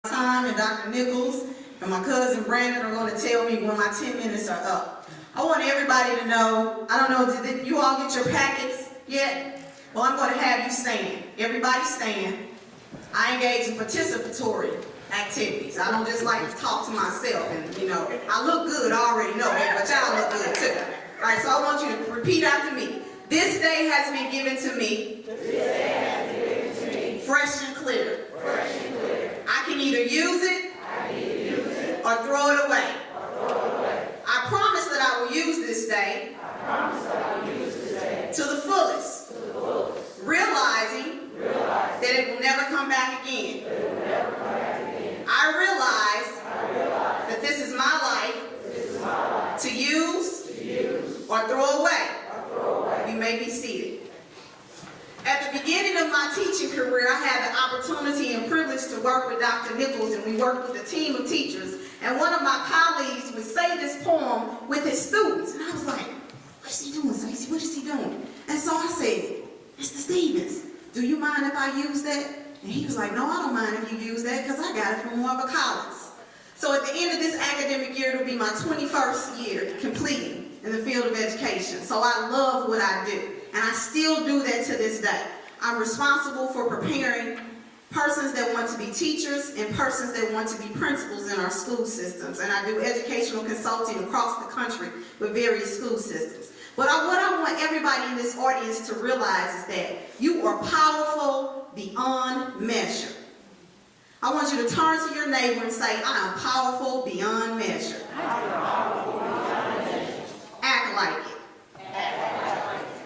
Time and Dr. Nichols and my cousin Brandon are going to tell me when my 10 minutes are up. I want everybody to know, I don't know, did you all get your packets yet? Well, I'm going to have you stand. Everybody stand. I engage in participatory activities. I don't just like to talk to myself and, I look good, I already know that, but y'all look good too. All right, so I want you to repeat after me. This day has been given to me. Fresh and clear. I can either use it or throw it away. I promise that I will use this day to the fullest, realizing that it will never come back again. I realize that this is my life to use or throw away. You may be seated. At the beginning of my teaching career, I had the opportunity and privilege to work with Dr. Nichols, and we worked with a team of teachers. And one of my colleagues would say this poem with his students. And I was like, what is he doing, Stacey? What is he doing? And so I said, Mr. Stevens, do you mind if I use that? And he was like, no, I don't mind if you use that because I got it from Marva Collins. So at the end of this academic year, it'll be my 21st year completing in the field of education. So I love what I do. And I still do that to this day. I'm responsible for preparing persons that want to be teachers and persons that want to be principals in our school systems. And I do educational consulting across the country with various school systems. But what I want everybody in this audience to realize is that you are powerful beyond measure. I want you to turn to your neighbor and say, I am powerful beyond measure. Act like it.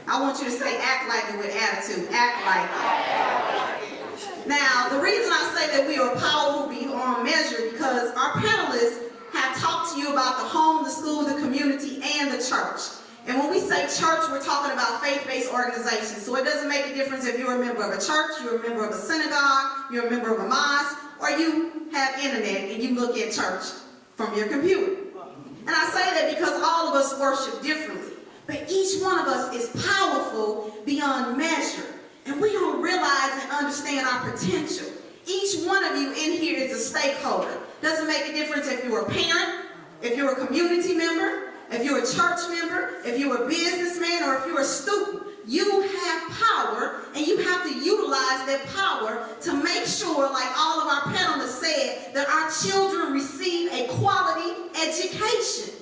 I want you to say act like it with attitude. Act like it. Now, the reason I say that we are powerful beyond measure because our panelists have talked to you about the home, the school, the community, and the church. And when we say church, we're talking about faith-based organizations. So it doesn't make a difference if you're a member of a church, you're a member of a synagogue, you're a member of a mosque, or you have internet and you look at church from your computer. And I say that because all of us worship differently. But each one of us is powerful beyond measure. And we don't realize and understand our potential. Each one of you in here is a stakeholder. Doesn't make a difference if you're a parent, if you're a community member, if you're a church member, if you're a businessman, or if you're a student. You have power, and you have to utilize that power to make sure, like all of our panelists said, that our children receive a quality education.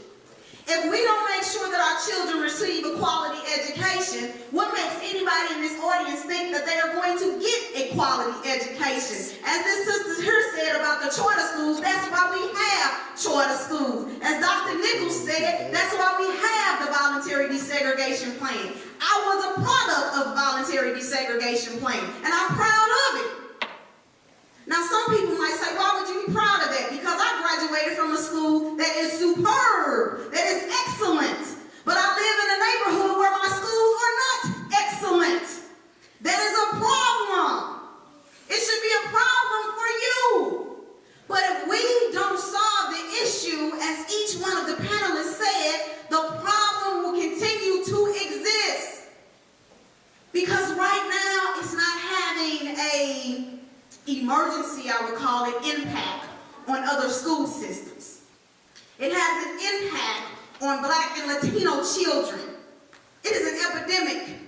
If we don't make sure that our children receive a quality education, what makes anybody in this audience think that they are going to get a quality education? As this sister here said about the charter schools, that's why we have charter schools. As Dr. Nichols said, that's why we have the voluntary desegregation plan. I was a product of voluntary desegregation plan, and I'm proud of it. Now, some people might say, why would you be proud of that? Because I graduated from a school that is superb, that is excellent. But I live in a neighborhood where my schools are not excellent. That is a problem. It should be a problem for you. But if we don't solve the issue, as each one of the panelists said, the problem will continue to exist. Because right now, it's not having a emergency, I would call it, impact on other school systems. It has an impact on Black and Latino children. It is an epidemic.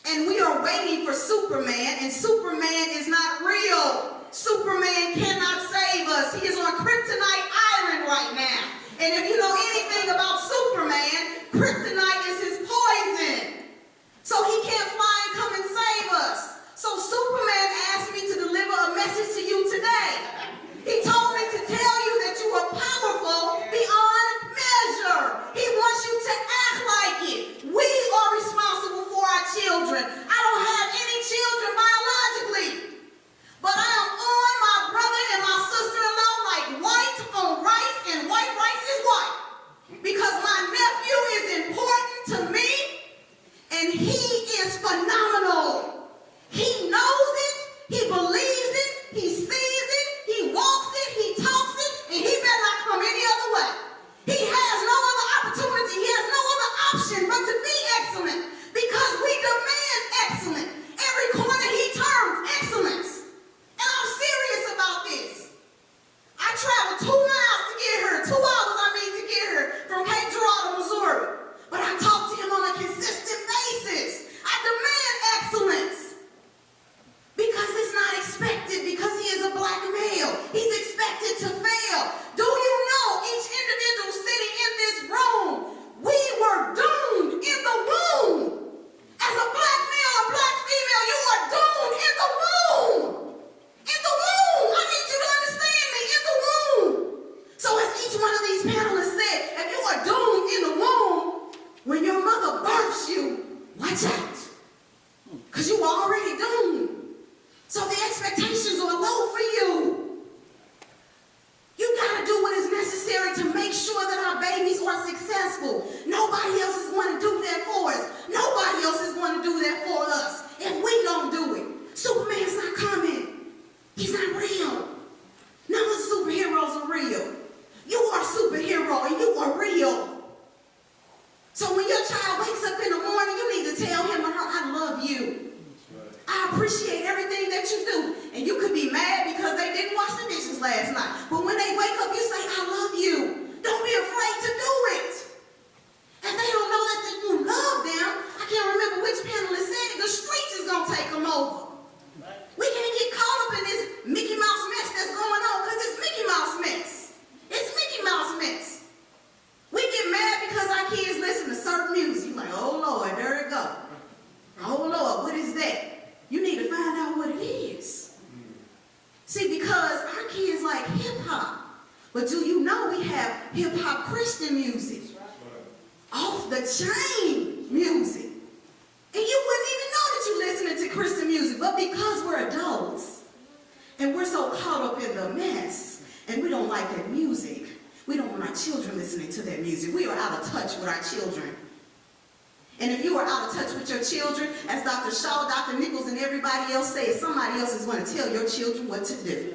And we are waiting for Superman, and Superman is not real. Superman cannot save us. He is on Kryptonite Island right now. And if you know anything about Superman, Kryptonite is his poison. So he can't fly and come and save us. So Superman asked me to deliver a message to you today. He told me to tell you that you are powerful beyond measure. He wants you to act like it. We are responsible for our children. I don't have any children biologically, but I am on my brother and my But do you know we have hip-hop Christian music? Off the chain music. And you wouldn't even know that you're listening to Christian music. But because we're adults, and we're so caught up in the mess, and we don't like that music, we don't want our children listening to that music. We are out of touch with our children. And if you are out of touch with your children, as Dr. Shaw, Dr. Nichols, and everybody else says, somebody else is going to tell your children what to do.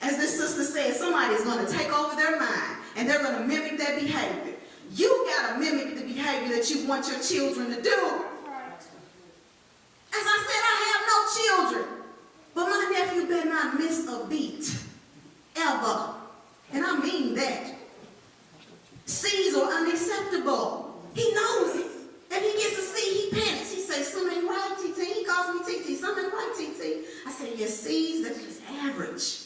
As this sister said, somebody is going to take over their mind, and they're going to mimic that behavior. You got to mimic the behavior that you want your children to do. As I said, I have no children, but my nephew better not miss a beat, ever. And I mean that. C's are unacceptable. He knows it. If he gets a C, he panics. He says, something ain't right, TT. He calls me TT. Something ain't right, TT. I say, yes, C's, that's just average.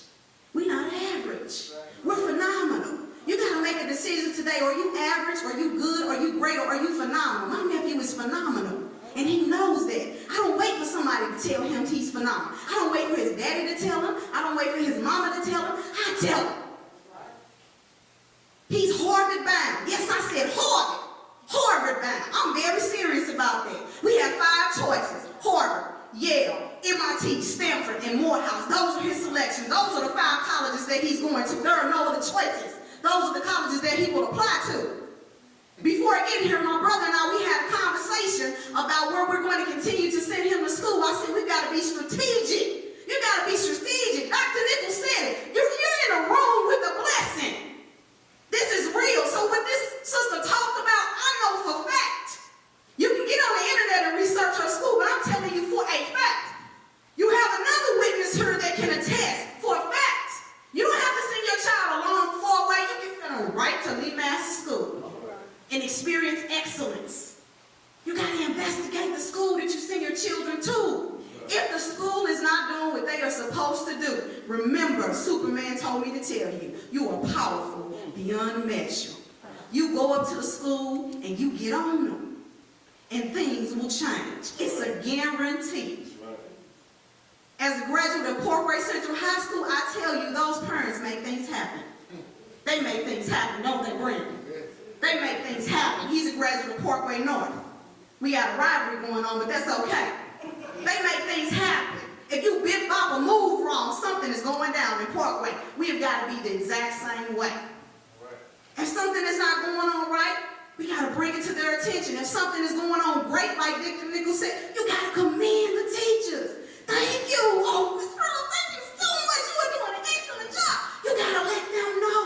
We're not average. We're phenomenal. You got to make a decision today. Are you average? Are you good? Are you great? Or are you phenomenal? My nephew is phenomenal. And he knows that. I don't wait for somebody to tell him he's phenomenal. I don't wait for his daddy to tell him. I don't wait for his mama to tell him. I tell him. He's Harvard bound. Yes, I said Harvard. Harvard bound. I'm very serious about that. We have 5 choices. Harvard, Yale, MIT, Stanford, and Morehouse. Those are his selections. Those are the 5 colleges that he's going to. There are no other choices. Those are the colleges that he will apply to. Before I get here, my brother and I, we had a conversation about where we're going to continue to send him to school. I said, we've got to be strategic. You got to be strategic. Dr. Nichols said it. You're in a room with a blessing. This is real. So what this sister talked about, I know for a fact. You can get on the internet and research her school, but I'm telling you for a fact. You have another witness here that can attest for a fact. You don't have to send your child a long, far away. You can send them right to Lee Master School and experience excellence. You got to investigate the school that you send your children to. If the school is not doing what they are supposed to do, remember, Superman told me to tell you, you are powerful beyond measure. You go up to the school and you get on them, and things will change. It's a guarantee. As a graduate of Parkway Central High School, I tell you, those parents make things happen. They make things happen, don't they, Brandon? They make things happen. He's a graduate of Parkway North. We got a rivalry going on, but that's okay. They make things happen. If you bit, bop, or move wrong, something is going down in Parkway. We have got to be the exact same way. If something is not going on right, we got to bring it to their attention. If something is going on great, like Dr. Nichols said, you got to commend the teachers. Thank you. Oh, Miss Earl, thank you so much. You are doing an excellent job. You got to let them know.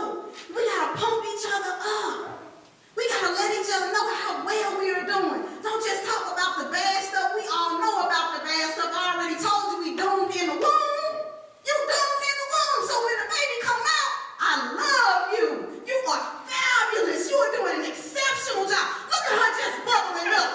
We got to pump each other up. We got to let each other know how well we are doing. Don't just talk about the bad stuff. We all know about the bad stuff. I already told you we doomed in the womb. You doomed in the womb. So when the baby come out, I love you. You are fabulous. You are doing an exceptional job. Look at her just bubbling up.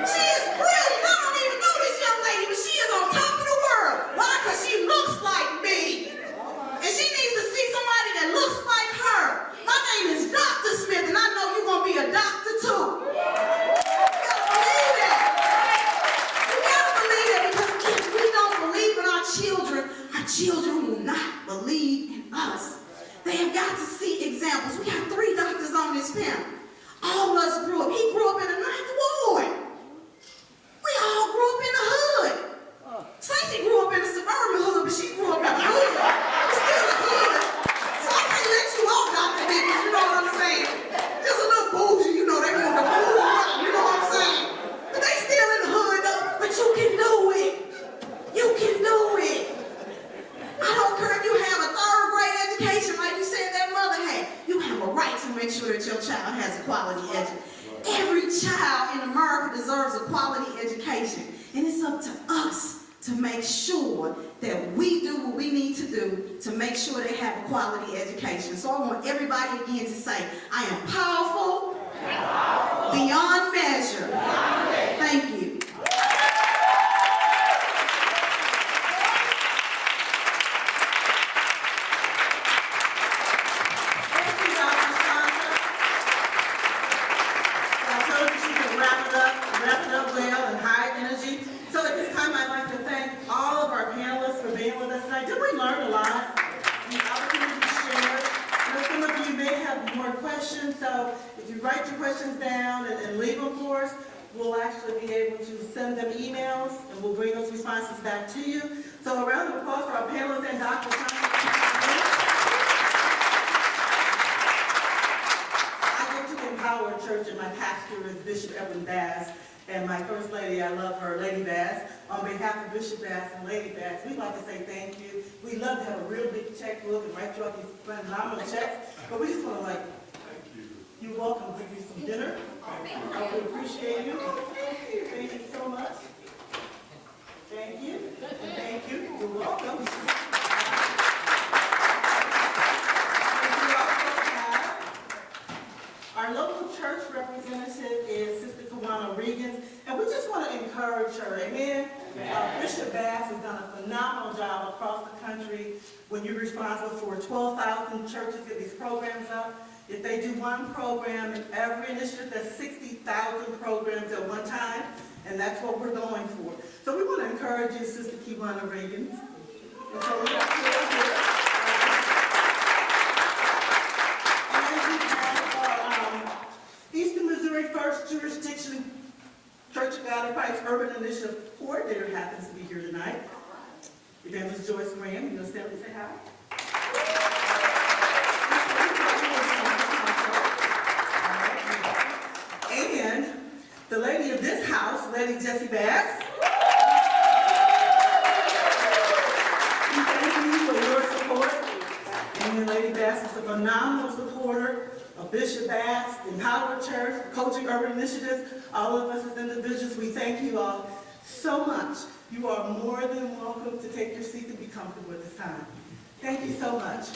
She is brilliant. I don't even know this young lady, but she is on top of the world. Why? Because she looks like me. And she needs to see somebody that looks like her. My name is Dr. Smith, and I know you're going to be a doctor too. You got to believe that. You got to believe that, because if we don't believe in our children will not believe in us. They have got to see examples. We got 3 doctors on this panel. All of us grew up. He grew up in the 9th Ward. We all grew up in the hood. Stacey grew up in the suburban hood, but she grew up in the hood. Still the hood. So I can't let you off, Dr. Nichols, you know what I'm saying? Just a little bougie, you know, they want to move around, you know what I'm saying? But they still in the hood, though. But you can do it. You can do it. I don't care if you have a 3rd grade education, like you said that mother had. You have a right to make sure that your child has a quality education. Every child in America deserves a quality education. And it's up to us to make sure that we do what we need to do to make sure they have a quality education. So I want everybody again to say, I am powerful, beyond measure. Thank you. Did we learn a lot? The opportunity to So if you write your questions down and leave them for us, we'll actually be able to send them emails, and we'll bring those responses back to you. So a round of applause for our panelists and Dr. Shonta. I go to Empower Church, and my pastor is Bishop Evelyn Bass, and my First Lady, I love her, Lady Bass. On behalf of Bishop Bass and Lady Bass, we'd like to say thank you. We love to have a real big checkbook and write you up these phenomenal checks, but we just want to you're welcome. Give you some dinner. I would appreciate you. Thank you so much. Thank you. And thank you. You're welcome. Our local church representative is Sister Kawana Regan, and we just want to encourage her. Amen. Bishop Bass has done a phenomenal job across the country. When you're responsible for 12,000 churches, get these programs up. If they do one program in every initiative, that's 60,000 programs at one time, and that's what we're going for. So we want to encourage you, Sister Kawana Regan. And so we have here. Eastern Missouri First Jurisdiction Church of God in Christ Urban Initiative Coordinator happens to be here tonight. Evangelist Joyce Graham, you going to stand up and say hi? And the lady of this house, Lady Jessie Bass. We thank you for your support. And Lady Bass is a phenomenal supporter of Bishop Bass, Empower Church, Coaching Urban Initiatives. All of us as individuals, we thank you all so much. You are more than welcome to take your seat and be comfortable at this time. Thank you so much.